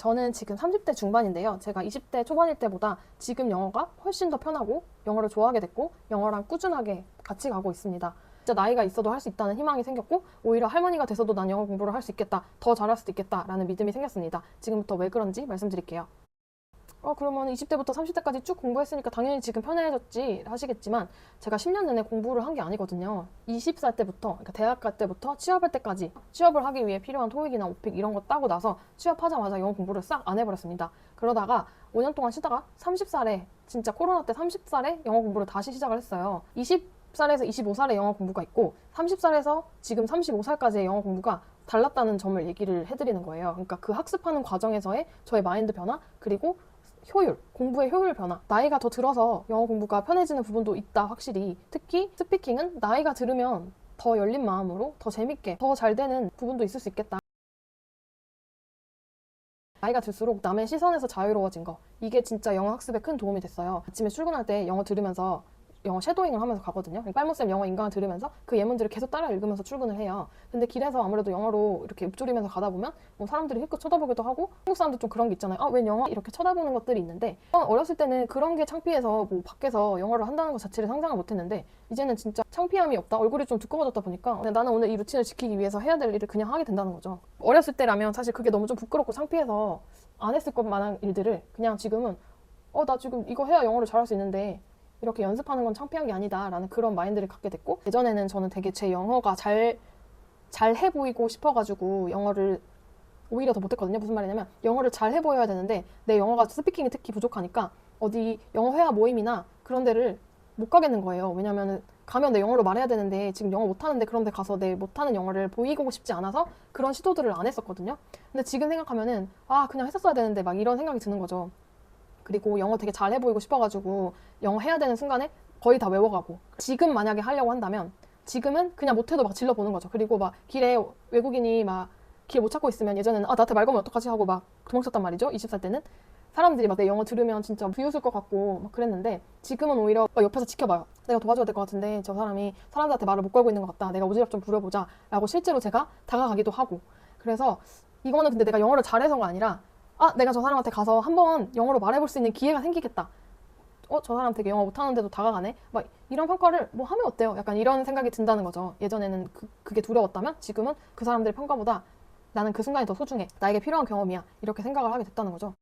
저는 지금 30대 중반인데요. 제가 20대 초반일 때보다 지금 영어가 훨씬 더 편하고 영어를 좋아하게 됐고 영어랑 꾸준하게 같이 가고 있습니다. 진짜 나이가 있어도 할 수 있다는 희망이 생겼고 오히려 할머니가 돼서도 난 영어 공부를 할 수 있겠다, 더 잘할 수도 있겠다라는 믿음이 생겼습니다. 지금부터 왜 그런지 말씀드릴게요. 그러면 20대부터 30대까지 쭉 공부했으니까 당연히 지금 편해졌지 하시겠지만 제가 10년 내내 공부를 한 게 아니거든요. 20살 때부터, 그러니까 대학 갈 때부터 취업할 때까지 취업을 하기 위해 필요한 토익이나 오픽 이런 거 따고 나서 취업하자마자 영어 공부를 싹 안 해버렸습니다. 그러다가 5년 동안 쉬다가 30살에 진짜 코로나 때 30살에 영어 공부를 다시 시작을 했어요. 20살에서 25살에 영어 공부가 있고 30살에서 지금 35살까지의 영어 공부가 달랐다는 점을 얘기를 해드리는 거예요. 그러니까 그 학습하는 과정에서의 저의 마인드 변화 그리고 효율, 공부의 효율 변화. 나이가 더 들어서 영어 공부가 편해지는 부분도 있다, 확실히. 특히 스피킹은 나이가 들으면 더 열린 마음으로 더 재밌게, 더 잘 되는 부분도 있을 수 있겠다. 나이가 들수록 남의 시선에서 자유로워진 거. 이게 진짜 영어 학습에 큰 도움이 됐어요. 아침에 출근할 때 영어 들으면서 영어 섀도잉을 하면서 가거든요. 빨모쌤 영어 인강을 들으면서 그 예문들을 계속 따라 읽으면서 출근을 해요. 근데 길에서 아무래도 영어로 이렇게 읊조리면서 가다 보면 뭐 사람들이 힐끗 쳐다보기도 하고 한국 사람들 좀 그런 게 있잖아요. 웬 영어? 이렇게 쳐다보는 것들이 있는데 어렸을 때는 그런 게 창피해서 뭐 밖에서 영어를 한다는 것 자체를 상상을 못했는데 이제는 진짜 창피함이 없다. 얼굴이 좀 두꺼워졌다 보니까 나는 오늘 이 루틴을 지키기 위해서 해야 될 일을 그냥 하게 된다는 거죠. 어렸을 때라면 사실 그게 너무 좀 부끄럽고 창피해서 안 했을 것 만한 일들을 그냥 지금은 나 지금 이거 해야 영어를 잘할 수 있는데 이렇게 연습하는 건 창피한 게 아니다 라는 그런 마인드를 갖게 됐고 예전에는 저는 되게 제 영어가 잘 해 보이고 싶어가지고 영어를 오히려 더 못했거든요. 무슨 말이냐면 영어를 잘 해 보여야 되는데 내 영어가 스피킹이 특히 부족하니까 어디 영어 회화 모임이나 그런 데를 못 가겠는 거예요. 왜냐면은 가면 내 영어로 말해야 되는데 지금 영어 못하는데 그런 데 가서 내 못하는 영어를 보이고 싶지 않아서 그런 시도들을 안 했었거든요. 근데 지금 생각하면은 그냥 했었어야 되는데 막 이런 생각이 드는 거죠. 그리고 영어 되게 잘해 보이고 싶어가지고 영어 해야 되는 순간에 거의 다 외워가고 지금 만약에 하려고 한다면 지금은 그냥 못해도 막 질러보는 거죠. 그리고 막 길에 외국인이 막 길 못 찾고 있으면 예전에는 나한테 말 걸면 어떡하지 하고 막 도망쳤단 말이죠. 20살 때는 사람들이 막 내 영어 들으면 진짜 비웃을 것 같고 막 그랬는데 지금은 오히려 옆에서 지켜봐요. 내가 도와줘야 될 것 같은데 저 사람이 사람들한테 말을 못 걸고 있는 것 같다. 내가 오지랖 좀 부려보자 라고 실제로 제가 다가가기도 하고 그래서 이거는 근데 내가 영어를 잘해서가 아니라 내가 저 사람한테 가서 한번 영어로 말해볼 수 있는 기회가 생기겠다. 저 사람 되게 영어 못하는데도 다가가네? 막 이런 평가를 뭐 하면 어때요? 약간 이런 생각이 든다는 거죠. 예전에는 그게 두려웠다면 지금은 그 사람들의 평가보다 나는 그 순간이 더 소중해. 나에게 필요한 경험이야. 이렇게 생각을 하게 됐다는 거죠.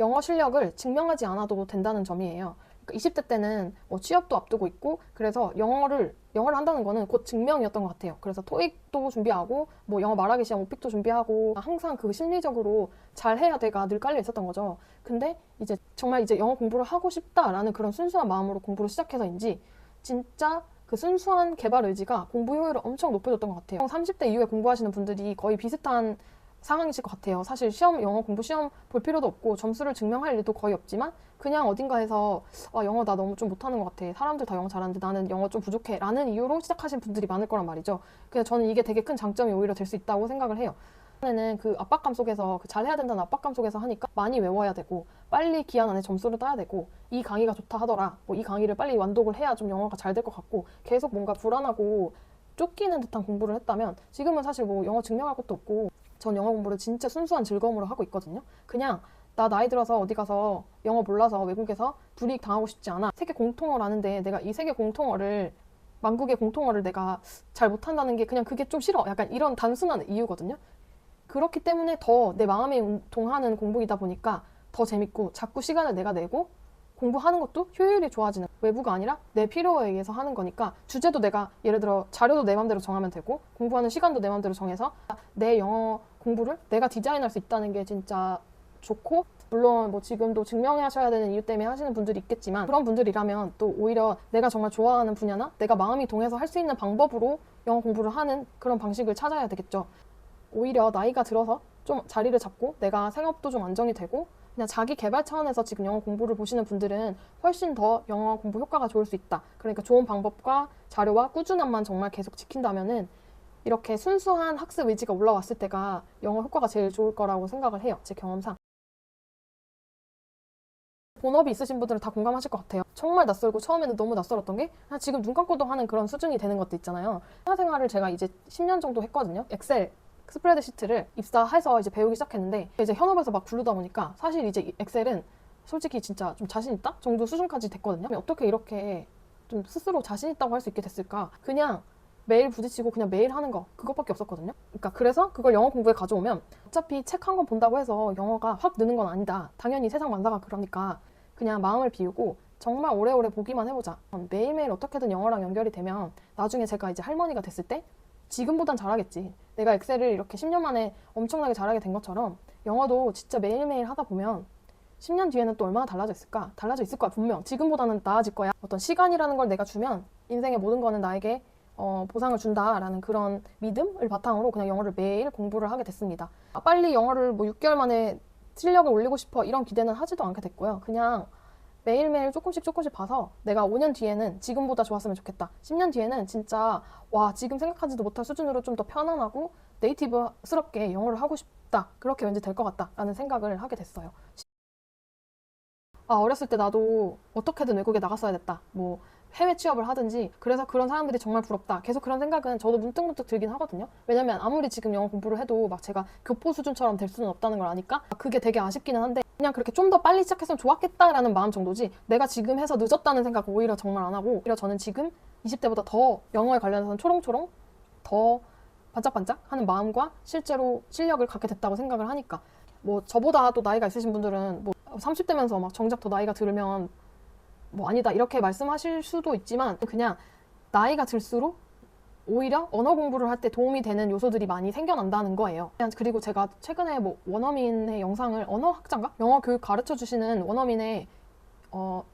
영어 실력을 증명하지 않아도 된다는 점이에요. 그러니까 20대 때는 뭐 취업도 앞두고 있고 그래서 영어를 한다는 거는 곧 증명이었던 것 같아요. 그래서 토익도 준비하고 뭐 영어 말하기 시험 오픽도 준비하고 항상 그 심리적으로 잘해야 돼가 늘 깔려 있었던 거죠. 근데 이제 정말 이제 영어 공부를 하고 싶다라는 그런 순수한 마음으로 공부를 시작해서인지 진짜 그 순수한 개발 의지가 공부 효율을 엄청 높여줬던 것 같아요. 30대 이후에 공부하시는 분들이 거의 비슷한 상황이실 것 같아요. 사실 영어 공부 시험 볼 필요도 없고 점수를 증명할 일도 거의 없지만 그냥 어딘가에서 영어 나 너무 좀 못하는 것 같아. 사람들 다 영어 잘하는데 나는 영어 좀 부족해. 라는 이유로 시작하신 분들이 많을 거란 말이죠. 그래서 저는 이게 되게 큰 장점이 오히려 될 수 있다고 생각을 해요. 전에는 그 압박감 속에서 잘해야 된다는 압박감 속에서 하니까 많이 외워야 되고 빨리 기한 안에 점수를 따야 되고 이 강의가 좋다 하더라. 뭐 이 강의를 빨리 완독을 해야 좀 영어가 잘 될 것 같고 계속 뭔가 불안하고 쫓기는 듯한 공부를 했다면 지금은 사실 뭐 영어 증명할 것도 없고 전 영어 공부를 진짜 순수한 즐거움으로 하고 있거든요. 그냥 나 나이 들어서 어디 가서 영어 몰라서 외국에서 불이익 당하고 싶지 않아. 세계 공통어라는데 내가 이 세계 공통어를 만국의 공통어를 내가 잘 못한다는 게 그냥 그게 좀 싫어. 약간 이런 단순한 이유거든요. 그렇기 때문에 더 내 마음에 동하는 공부이다 보니까 더 재밌고 자꾸 시간을 내가 내고 공부하는 것도 효율이 좋아지는 외부가 아니라 내 필요에 의해서 하는 거니까 주제도 내가 예를 들어 자료도 내 맘대로 정하면 되고 공부하는 시간도 내 맘대로 정해서 내 영어 공부를 내가 디자인할 수 있다는 게 진짜 좋고 물론 뭐 지금도 증명하셔야 되는 이유 때문에 하시는 분들이 있겠지만 그런 분들이라면 또 오히려 내가 정말 좋아하는 분야나 내가 마음이 동해서 할 수 있는 방법으로 영어 공부를 하는 그런 방식을 찾아야 되겠죠. 오히려 나이가 들어서 좀 자리를 잡고 내가 생업도 좀 안정이 되고 그냥 자기 개발 차원에서 지금 영어 공부를 보시는 분들은 훨씬 더 영어 공부 효과가 좋을 수 있다. 그러니까 좋은 방법과 자료와 꾸준함만 정말 계속 지킨다면은 이렇게 순수한 학습 의지가 올라왔을 때가 영어 효과가 제일 좋을 거라고 생각을 해요. 제 경험상. 본업이 있으신 분들은 다 공감하실 것 같아요. 정말 낯설고 처음에는 너무 낯설었던 게 지금 눈 감고도 하는 그런 수준이 되는 것도 있잖아요. 회사 생활을 제가 이제 10년 정도 했거든요. 엑셀 스프레드시트를 입사해서 이제 배우기 시작했는데 이제 현업에서 막 굴르다 보니까 사실 이제 엑셀은 솔직히 진짜 좀 자신 있다 정도 수준까지 됐거든요. 어떻게 이렇게 좀 스스로 자신 있다고 할 수 있게 됐을까? 그냥 매일 부딪히고 그냥 매일 하는 거 그것밖에 없었거든요. 그러니까 그래서 그걸 영어 공부에 가져오면 어차피 책 한 권 본다고 해서 영어가 확 느는 건 아니다. 당연히 세상 만사가 그러니까 그냥 마음을 비우고 정말 오래오래 보기만 해보자. 매일매일 어떻게든 영어랑 연결이 되면 나중에 제가 이제 할머니가 됐을 때 지금보단 잘하겠지. 내가 엑셀을 이렇게 10년 만에 엄청나게 잘하게 된 것처럼 영어도 진짜 매일매일 하다 보면 10년 뒤에는 또 얼마나 달라져 있을까? 달라져 있을 거야, 분명. 지금보다는 나아질 거야. 어떤 시간이라는 걸 내가 주면 인생의 모든 거는 나에게 보상을 준다라는 그런 믿음을 바탕으로 그냥 영어를 매일 공부를 하게 됐습니다. 빨리 영어를 뭐 6개월 만에 실력을 올리고 싶어 이런 기대는 하지도 않게 됐고요. 그냥 매일매일 조금씩 봐서 내가 5년 뒤에는 지금보다 좋았으면 좋겠다. 10년 뒤에는 진짜 와 지금 생각하지도 못할 수준으로 좀 더 편안하고 네이티브스럽게 영어를 하고 싶다. 그렇게 왠지 될 것 같다 라는 생각을 하게 됐어요. 어렸을 때 나도 어떻게든 외국에 나갔어야 됐다. 뭐 해외 취업을 하든지 그래서 그런 사람들이 정말 부럽다. 계속 그런 생각은 저도 문득문득 들긴 하거든요. 왜냐면 아무리 지금 영어 공부를 해도 막 제가 교포 수준처럼 될 수는 없다는 걸 아니까 그게 되게 아쉽기는 한데 그냥 그렇게 좀 더 빨리 시작했으면 좋았겠다라는 마음 정도지 내가 지금 해서 늦었다는 생각 오히려 정말 안 하고 오히려 저는 지금 20대보다 더 영어에 관련해서는 초롱초롱 더 반짝반짝 하는 마음과 실제로 실력을 갖게 됐다고 생각을 하니까 뭐 저보다 또 나이가 있으신 분들은 뭐 30대면서 막 정작 더 나이가 들면 뭐 아니다 이렇게 말씀하실 수도 있지만 그냥 나이가 들수록 오히려 언어 공부를 할 때 도움이 되는 요소들이 많이 생겨난다는 거예요. 그리고 제가 최근에 뭐 원어민의 영상을 언어학자인가? 영어 교육 가르쳐 주시는 원어민의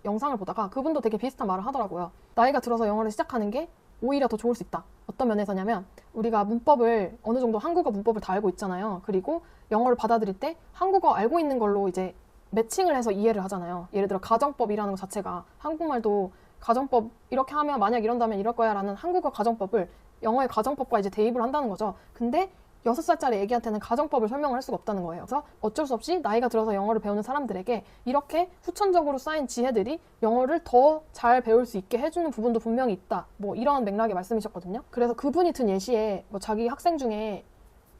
영상을 보다가 그분도 되게 비슷한 말을 하더라고요. 나이가 들어서 영어를 시작하는 게 오히려 더 좋을 수 있다. 어떤 면에서냐면 우리가 문법을 어느 정도 한국어 문법을 다 알고 있잖아요. 그리고 영어를 받아들일 때 한국어 알고 있는 걸로 이제 매칭을 해서 이해를 하잖아요. 예를 들어 가정법이라는 것 자체가 한국말도 가정법 이렇게 하면 만약 이런다면 이럴 거야 라는 한국어 가정법을 영어의 가정법과 이제 대입을 한다는 거죠. 근데 6살짜리 애기한테는 가정법을 설명을 할 수가 없다는 거예요. 그래서 어쩔 수 없이 나이가 들어서 영어를 배우는 사람들에게 이렇게 후천적으로 쌓인 지혜들이 영어를 더 잘 배울 수 있게 해주는 부분도 분명히 있다. 뭐 이런 맥락의 말씀이셨거든요. 그래서 그분이 든 예시에 뭐 자기 학생 중에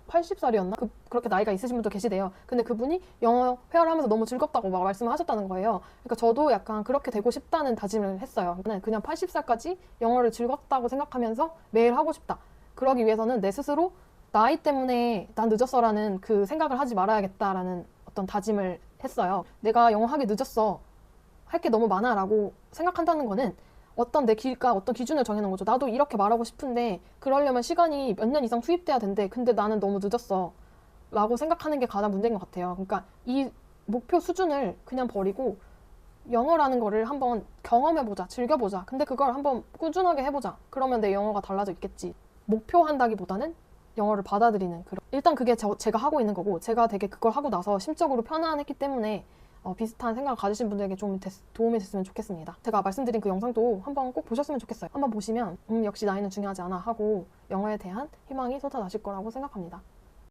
80살이었나? 그렇게 나이가 있으신 분도 계시대요. 근데 그분이 영어 회화를 하면서 너무 즐겁다고 막 말씀을 하셨다는 거예요. 그러니까 저도 약간 그렇게 되고 싶다는 다짐을 했어요. 그냥 80살까지 영어를 즐겁다고 생각하면서 매일 하고 싶다. 그러기 위해서는 내 스스로 나이 때문에 난 늦었어라는 그 생각을 하지 말아야겠다라는 어떤 다짐을 했어요. 내가 영어 하기 늦었어. 할 게 너무 많아 라고 생각한다는 거는 어떤 내 길가, 어떤 기준을 정해놓은 거죠. 나도 이렇게 말하고 싶은데 그러려면 시간이 몇 년 이상 투입돼야 된대. 근데 나는 너무 늦었어. 라고 생각하는 게 가장 문제인 것 같아요. 그러니까 이 목표 수준을 그냥 버리고 영어라는 거를 한번 경험해보자, 즐겨보자. 근데 그걸 한번 꾸준하게 해보자. 그러면 내 영어가 달라져 있겠지. 목표한다기보다는 영어를 받아들이는 그런. 일단 그게 제가 하고 있는 거고 제가 되게 그걸 하고 나서 심적으로 편안했기 때문에 비슷한 생각을 가지신 분들에게 좀 도움이 됐으면 좋겠습니다. 제가 말씀드린 그 영상도 한번 꼭 보셨으면 좋겠어요. 한번 보시면 역시 나이는 중요하지 않아 하고 영어에 대한 희망이 솟아나실 거라고 생각합니다.